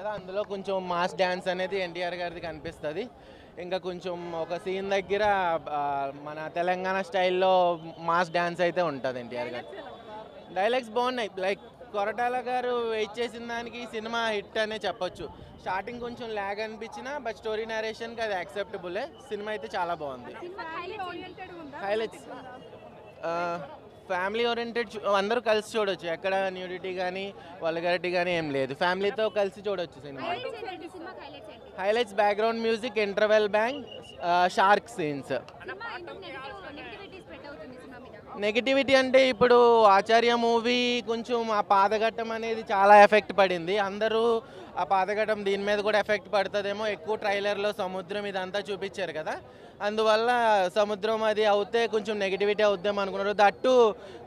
కదా, అందులో కొంచెం మాస్ డ్యాన్స్ అనేది ఎన్టీఆర్ గారిది కనిపిస్తుంది. ఇంకా కొంచెం ఒక సీన్ దగ్గర మన తెలంగాణ స్టైల్లో మాస్ డ్యాన్స్ అయితే ఉంటుంది ఎన్టీఆర్ గారు. డైలాగ్స్ బాగున్నాయి. లైక్ కొరటాల గారు వెయిట్ చేసిన దానికి సినిమా హిట్ అనే చెప్పొచ్చు. స్టార్టింగ్ కొంచెం ల్యాగ్ అనిపించినా బట్ స్టోరీ నరేషన్కి అది యాక్సెప్టబులే. సినిమా అయితే చాలా బాగుంది. హైలైట్స్ ఫ్యామిలీ ఓరియంటెడ్, అందరూ కలిసి చూడొచ్చు. ఎక్కడ న్యూడిటీ కానీ వల్గారిటీ కానీ ఏం లేదు. ఫ్యామిలీతో కలిసి చూడొచ్చు cinema. Highlights background music, interval bang, shark scenes. Negativity అంటే ఇప్పుడు ఆచార్య మూవీ కొంచెం ఆ పాదఘట్టం అనేది చాలా ఎఫెక్ట్ పడింది. అందరూ ఆ పాదఘట్టం దీని మీద కూడా ఎఫెక్ట్ పడుతుందేమో. ఎక్కువ ట్రైలర్లో సముద్రం ఇదంతా చూపించారు కదా, అందువల్ల సముద్రం అది అవుతే కొంచెం నెగిటివిటీ అవుద్దాం అనుకున్నారు. దట్టు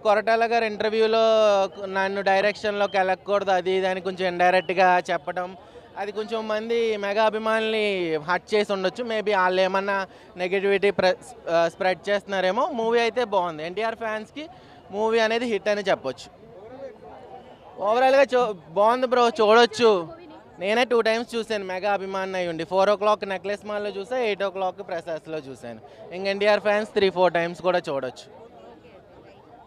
కొరటాల గారు ఇంటర్వ్యూలో నన్ను డైరెక్షన్లోకి వెళ్ళకూడదు అది ఇది అని కొంచెం ఇండైరెక్ట్గా చెప్పడం, అది కొంచెం మంది మెగా అభిమానుల్ని హట్ చేసి ఉండొచ్చు. మేబీ వాళ్ళు ఏమన్నా నెగిటివిటీ స్ప్రెడ్ చేస్తున్నారేమో. మూవీ అయితే బాగుంది. ఎన్టీఆర్ ఫ్యాన్స్కి మూవీ అనేది హిట్ అని చెప్పొచ్చు. ఓవరాల్గా బాగుంది బ్రో, చూడొచ్చు. నేనే 2 times చూశాను మెగా అభిమాని అయ్యి ఉండి. 4 o'clock నెక్లెస్ మాల్లో చూసా, 8 o'clock ప్రసాస్లో చూశాను. ఇంక ఎన్టీఆర్ ఫ్యాన్స్ 3-4 times కూడా చూడొచ్చు.